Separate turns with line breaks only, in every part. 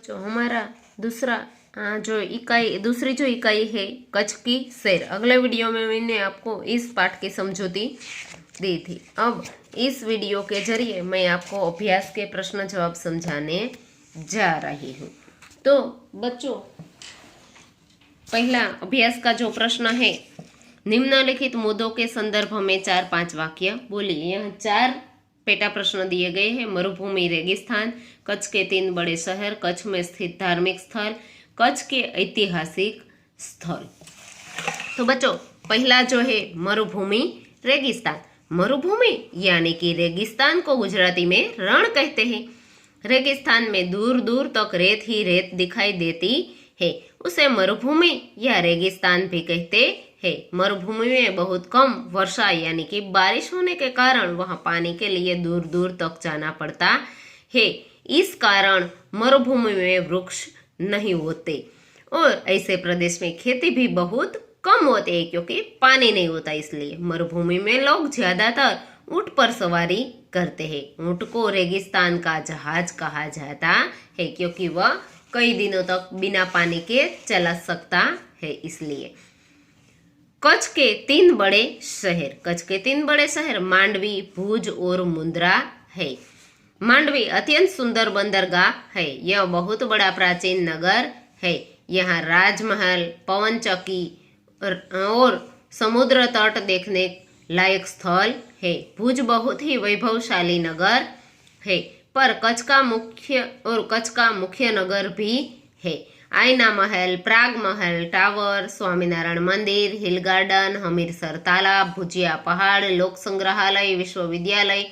जो हमारा दूसरी जो इकाई है कच्छ की सैर। अगले वीडियो में मैंने आपको इस पाठ की समझौती दी थी। अब इस वीडियो के जरिए मैं आपको अभ्यास के प्रश्न जवाब समझाने जा रही हूँ। तो बच्चों, पहला अभ्यास का जो प्रश्न है, निम्नलिखित मुद्दों के संदर्भ में 4-5 वाक्य बोलिए। यहाँ 4 पेटा प्रश्न दिए गए हैं। मरुभूमि, रेगिस्तान, कच्छ के 3 बड़े शहर, कच्छ में स्थित धार्मिक स्थल, कच्छ के ऐतिहासिक स्थल। तो बच्चों, पहला जो है मरुभूमि, रेगिस्तान। मरुभूमि यानी कि रेगिस्तान को गुजराती में रण कहते हैं। रेगिस्तान में दूर दूर तक रेत ही रेत दिखाई देती है, उसे मरुभूमि या रेगिस्तान भी कहते हैं। मरुभूमि में बहुत कम वर्षा यानी कि बारिश होने के कारण वहां पानी के लिए दूर दूर तक जाना पड़ता है। इस कारण मरुभूमि में वृक्ष नहीं होते और ऐसे प्रदेश में खेती भी बहुत कम होती है क्योंकि पानी नहीं होता। इसलिए मरुभूमि में लोग ज्यादातर ऊंट पर सवारी करते हैं। ऊंट को रेगिस्तान का जहाज कहा जाता है क्योंकि वह कई दिनों तक बिना पानी के चला सकता है। इसलिए कच्छ के 3 बड़े शहर। कच्छ के 3 बड़े शहर मांडवी, भुज और मुंद्रा है। मांडवी अत्यंत सुंदर बंदरगाह है। यह बहुत बड़ा प्राचीन नगर है। यहाँ राजमहल, पवन चक्की और समुद्र तट देखने लायक स्थल है। भुज बहुत ही वैभवशाली नगर है, पर कच्छ का मुख्य नगर भी है। आईना महल, प्राग महल, टावर, स्वामीनारायण मंदिर, हिल गार्डन, हमीरसर तालाब, भुजिया पहाड़, लोक संग्रहालय, विश्वविद्यालय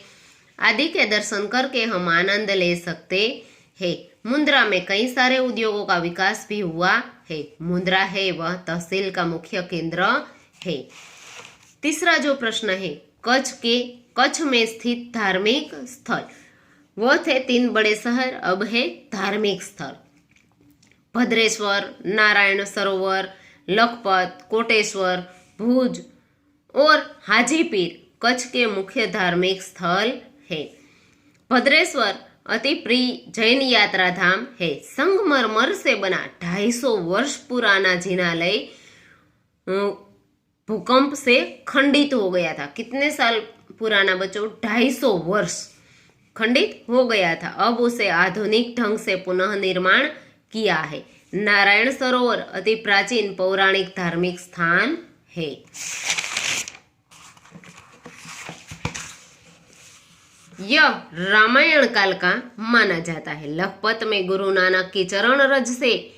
आदि के दर्शन करके हम आनंद ले सकते हैं। मुंद्रा में कई सारे उद्योगों का विकास भी हुआ है। मुंद्रा है वह तहसील का मुख्य केंद्र है। तीसरा जो प्रश्न है, कच्छ में स्थित धार्मिक स्थल। वो थे 3 बड़े शहर, अब है धार्मिक स्थल। भद्रेश्वर, नारायण सरोवर, लखपत, कोटेश्वर, भुज और हाजीपीर कच्छ के मुख्य धार्मिक स्थल है। भद्रेश्वर अति प्रिय जैन यात्रा धाम है। संगमरमर से बना 250 वर्ष पुराना जिनालय भूकंप से खंडित हो गया था। कितने साल पुराना बच्चों? 250 वर्ष खंडित हो गया था। अब उसे आधुनिक ढंग से पुनः निर्माण किया है। नारायण सरोवर अति प्राचीन पौराणिक धार्मिक स्थान है। यह रामायण काल का माना जाता है। लखपत में गुरु नानक की चरण रज से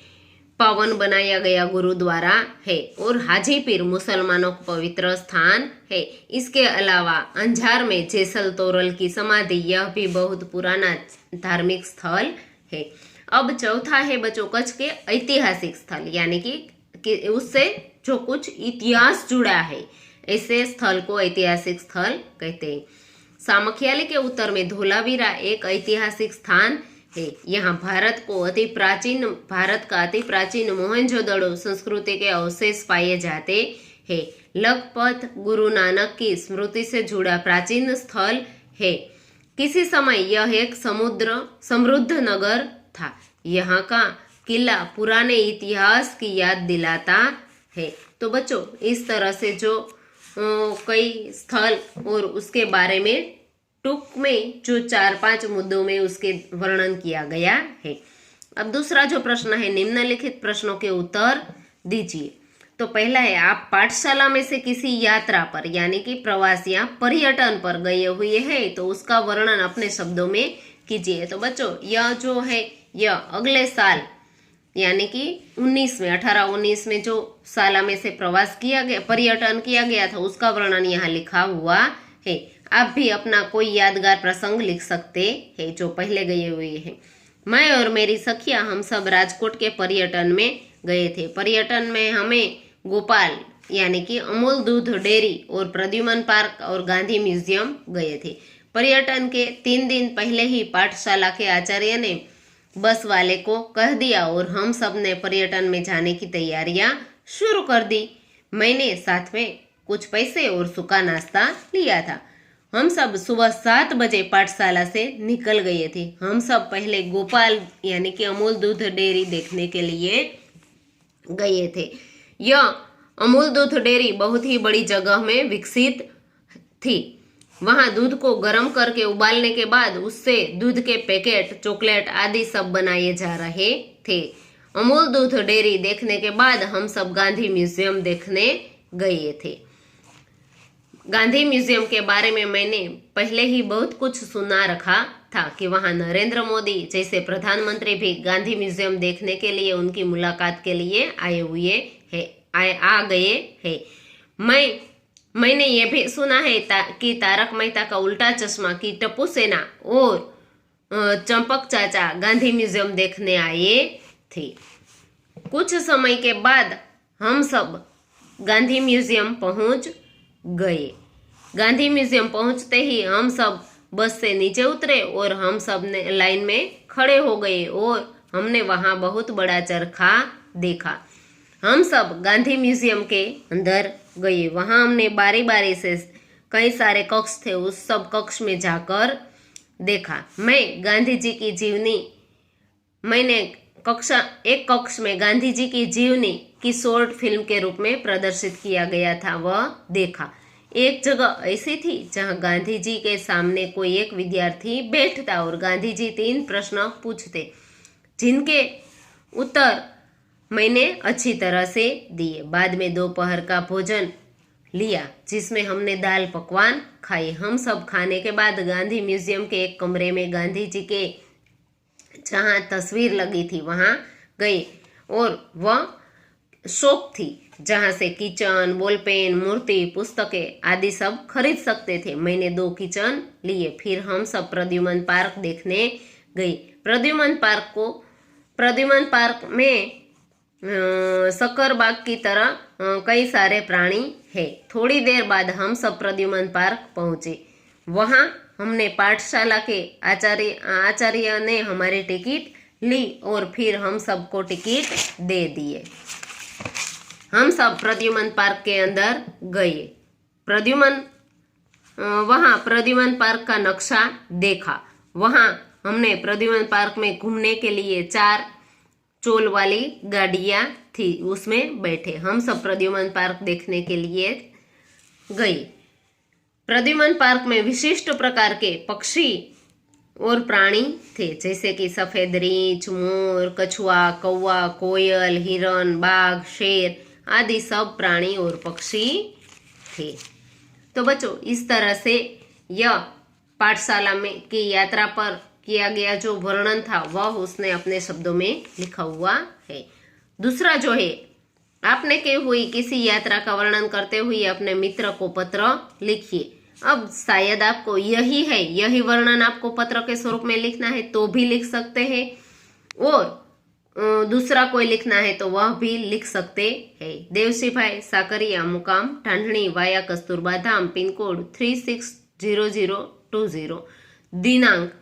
पावन बनाया गया गुरुद्वारा है और हाजीपीर मुसलमानों का पवित्र स्थान है। इसके अलावा अंजार में जैसल तोरल की समाधि, यह भी बहुत पुराना धार्मिक स्थल है। अब चौथा है बच्चों कच्छ के ऐतिहासिक स्थल, यानी कि उससे जो कुछ इतिहास जुड़ा है, ऐसे स्थल को ऐतिहासिक स्थल कहते हैं। सामखियाली के उत्तर में धोलावीरा एक ऐतिहासिक स्थान है। यहाँ भारत का अति प्राचीन मोहनजोदड़ो संस्कृति के अवशेष पाए जाते हैं। लखपत गुरु नानक की स्मृति से जुड़ा प्राचीन स्थल है। किसी समय यह एक समृद्ध नगर था। यहाँ का किला पुराने इतिहास की याद दिलाता है। तो बच्चों, इस तरह से जो कई स्थल और उसके बारे में टूक में जो 4-5 मुद्दों में उसके वर्णन किया गया है। अब दूसरा जो प्रश्न है, निम्नलिखित प्रश्नों के उत्तर दीजिए। तो पहला है, आप पाठशाला में से किसी यात्रा पर यानी कि प्रवास या पर्यटन पर गए हुए हैं तो उसका वर्णन अपने शब्दों में कीजिए। तो बच्चों, यह जो है यह अगले साल यानी कि 1819 में जो साला में से पर्यटन किया गया था उसका वर्णन यहाँ लिखा हुआ है। आप भी अपना कोई यादगार प्रसंग लिख सकते हैं जो पहले गए हुए हैं। मैं और मेरी सखिया हम सब राजकोट के पर्यटन में गए थे। पर्यटन में हमें गोपाल यानी कि अमूल दूध डेयरी और प्रद्युमन पार्क और गांधी म्यूजियम गए थे। पर्यटन के 3 दिन पहले ही पाठशाला के आचार्य ने बस वाले को कह दिया और हम सब ने पर्यटन में जाने की तैयारियां शुरू कर दी। मैंने साथ में कुछ पैसे और सूखा नाश्ता लिया था। हम सब सुबह 7 बजे पाठशाला से निकल गए थे। हम सब पहले गोपाल यानी कि अमूल दूध डेयरी देखने के लिए गए थे। यह अमूल दूध डेयरी बहुत ही बड़ी जगह में विकसित थी। वहां दूध को गर्म करके उबालने के बाद उससे दूध के पैकेट, चॉकलेट आदि सब बनाए जा रहे थे। अमूल दूध डेयरी देखने के बाद हम सब गांधी म्यूजियम देखने गए थे। गांधी म्यूजियम के बारे में मैंने पहले ही बहुत कुछ सुना रखा था कि वहां नरेंद्र मोदी जैसे प्रधानमंत्री भी गांधी म्यूजियम देखने के लिए उनकी मुलाकात के लिए आ गए हैं। मैंने ये भी सुना है कि तारक मेहता का उल्टा चश्मा की टप्पू सेना और चंपक चाचा गांधी म्यूजियम देखने आए थे। कुछ समय के बाद हम सब गांधी म्यूजियम पहुंच गए। गांधी म्यूजियम पहुंचते ही हम सब बस से नीचे उतरे और हम सब ने लाइन में खड़े हो गए और हमने वहां बहुत बड़ा चरखा देखा। हम सब गांधी म्यूजियम के अंदर गए। वहां हमने बारी बारी से कई सारे कक्ष थे, उस सब कक्ष में जाकर देखा। मैंने एक कक्ष में गांधी जी की जीवनी की शॉर्ट फिल्म के रूप में प्रदर्शित किया गया था, वह देखा। एक जगह ऐसी थी जहां गांधी जी के सामने कोई एक विद्यार्थी बैठता और गांधी जी 3 प्रश्न पूछते, जिनके उत्तर मैंने अच्छी तरह से दिए। बाद में दोपहर का भोजन लिया जिसमें हमने दाल पकवान खाए। हम सब खाने के बाद गांधी म्यूजियम के एक कमरे में गांधी जी के जहां तस्वीर लगी थी वहां गए और वह शॉप थी जहां से किचन, बॉलपेन, मूर्ति, पुस्तकें आदि सब खरीद सकते थे। मैंने 2 किचन लिए। फिर हम सब प्रद्युमन पार्क देखने गए। प्रद्युमन पार्क में सक्करबाग की तरह कई सारे प्राणी है। थोड़ी देर बाद हम सब प्रद्युमन पार्क पहुंचे। वहां हमने पाठशाला के आचार्य ने हमारी टिकट ली और फिर हम सबको टिकट दे दिए। हम सब प्रद्युमन पार्क के अंदर गए। वहां प्रद्युमन पार्क का नक्शा देखा। वहां हमने प्रद्युमन पार्क में घूमने के लिए 4 चोल वाली गाड़ियां थी, उसमें बैठे। हम सब प्रद्युमन पार्क देखने के लिए गए। प्रद्युमन पार्क में विशिष्ट प्रकार के पक्षी और प्राणी थे, जैसे कि सफेद रीछ, मोर, कछुआ, कौवा, कोयल, हिरन, बाघ, शेर आदि सब प्राणी और पक्षी थे। तो बच्चों, इस तरह से यह पाठशाला में की यात्रा पर किया गया जो वर्णन था वह उसने अपने शब्दों में लिखा हुआ है। दूसरा जो है, आपने की हुई किसी यात्रा का वर्णन करते हुए अपने मित्र को पत्र लिखिए। अब शायद आपको यही वर्णन आपको पत्र के स्वरूप में लिखना है तो भी लिख सकते हैं, और दूसरा कोई लिखना है तो वह भी लिख सकते हैं। देवसीभाई साकरिया, मुकाम ठांडणी वाया कस्तूरबा धाम, पिन कोड 360020, दिनांक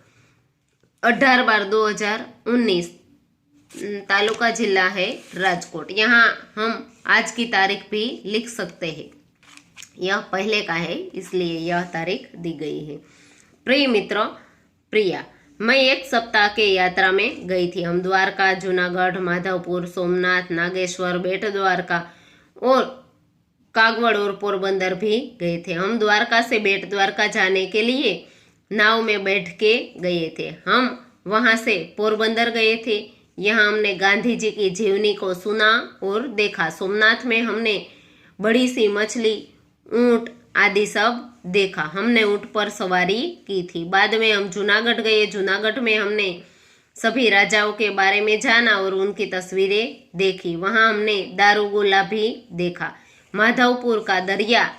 18/12/2019, तालुका जिला है राजकोट। यहाँ हम आज की तारीख भी लिख सकते हैं। यह पहले का है इसलिए यह तारीख दी गई है। प्रिय मित्र, प्रिया, मैं 1 सप्ताह के यात्रा में गई थी। हम द्वारका, जूनागढ़, माधवपुर, सोमनाथ, नागेश्वर, बेट द्वारका और कागवड़ और पोरबंदर भी गए थे। हम द्वारका से बेट द्वारका जाने के लिए नाव में बैठ के गए थे। हम वहां से पोरबंदर गए थे। यहाँ हमने गांधी जी की जीवनी को सुना और देखा। सोमनाथ में हमने बड़ी सी मछली, ऊंट आदि सब देखा। हमने ऊंट पर सवारी की थी। बाद में हम जूनागढ़ गए। जूनागढ़ में हमने सभी राजाओं के बारे में जाना और उनकी तस्वीरें देखी। वहां हमने दारूगोला भी देखा। माधवपुर का दरिया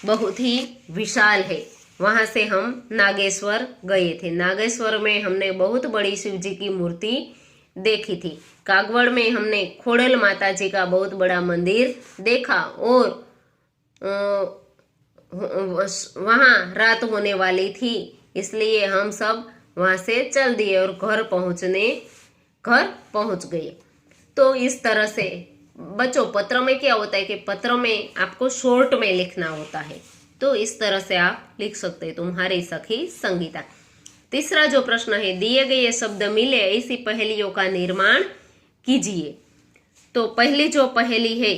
बहुत ही विशाल है। वहां से हम नागेश्वर गए थे। नागेश्वर में हमने बहुत बड़ी शिव जी की मूर्ति देखी थी। कागवड़ में हमने खोड़ल माता जी का बहुत बड़ा मंदिर देखा और वहां रात होने वाली थी, इसलिए हम सब वहां से चल दिए और घर पहुंच गए। तो इस तरह से बच्चों, पत्र में क्या होता है कि पत्र में आपको शॉर्ट में लिखना होता है। तो इस तरह से आप लिख सकते हैं, तुम्हारी सखी संगीता। तीसरा जो प्रश्न है, दिए गए शब्द मिले ऐसी पहेलियों का निर्माण कीजिए। तो पहली जो पहेली है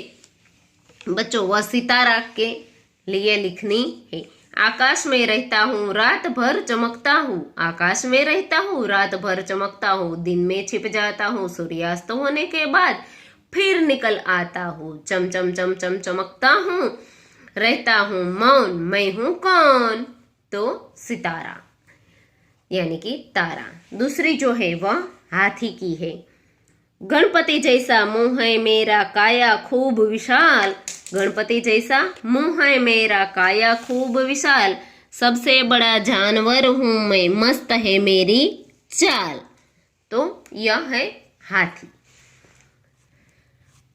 बच्चों वह सितारा के लिए लिखनी है। आकाश में रहता हूँ रात भर चमकता हूँ, आकाश में रहता हूँ रात भर चमकता हूँ, दिन में छिप जाता हूँ, सूर्यास्त होने के बाद फिर निकल आता हूँ, चम चम चम चम चमकता हूँ, रहता हूँ मौन, मैं हूँ कौन? तो सितारा यानी कि तारा। दूसरी जो है वह हाथी की है। गणपति जैसा मुंह है मेरा काया खूब विशाल, गणपति जैसा मुंह है मेरा काया खूब विशाल, सबसे बड़ा जानवर हूं मैं, मस्त है मेरी चाल। तो यह है हाथी।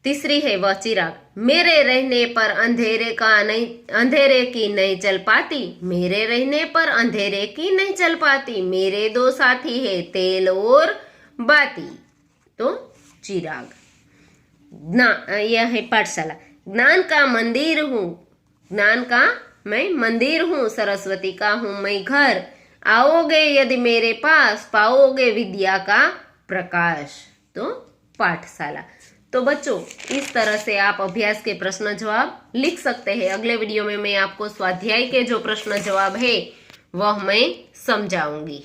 तीसरी है वह चिराग। मेरे रहने पर अंधेरे की नहीं चल पाती, मेरे रहने पर अंधेरे की नहीं चल पाती, मेरे दो साथी है तेल और बाती। तो चिराग। यह है पाठशाला। ज्ञान का मंदिर हूँ, ज्ञान का मैं मंदिर हूँ, सरस्वती का हूँ मैं घर, आओगे यदि मेरे पास पाओगे विद्या का प्रकाश। तो पाठशाला। तो बच्चों इस तरह से आप अभ्यास के प्रश्न जवाब लिख सकते हैं। अगले वीडियो में मैं आपको स्वाध्याय के जो प्रश्न जवाब है वह मैं समझाऊंगी।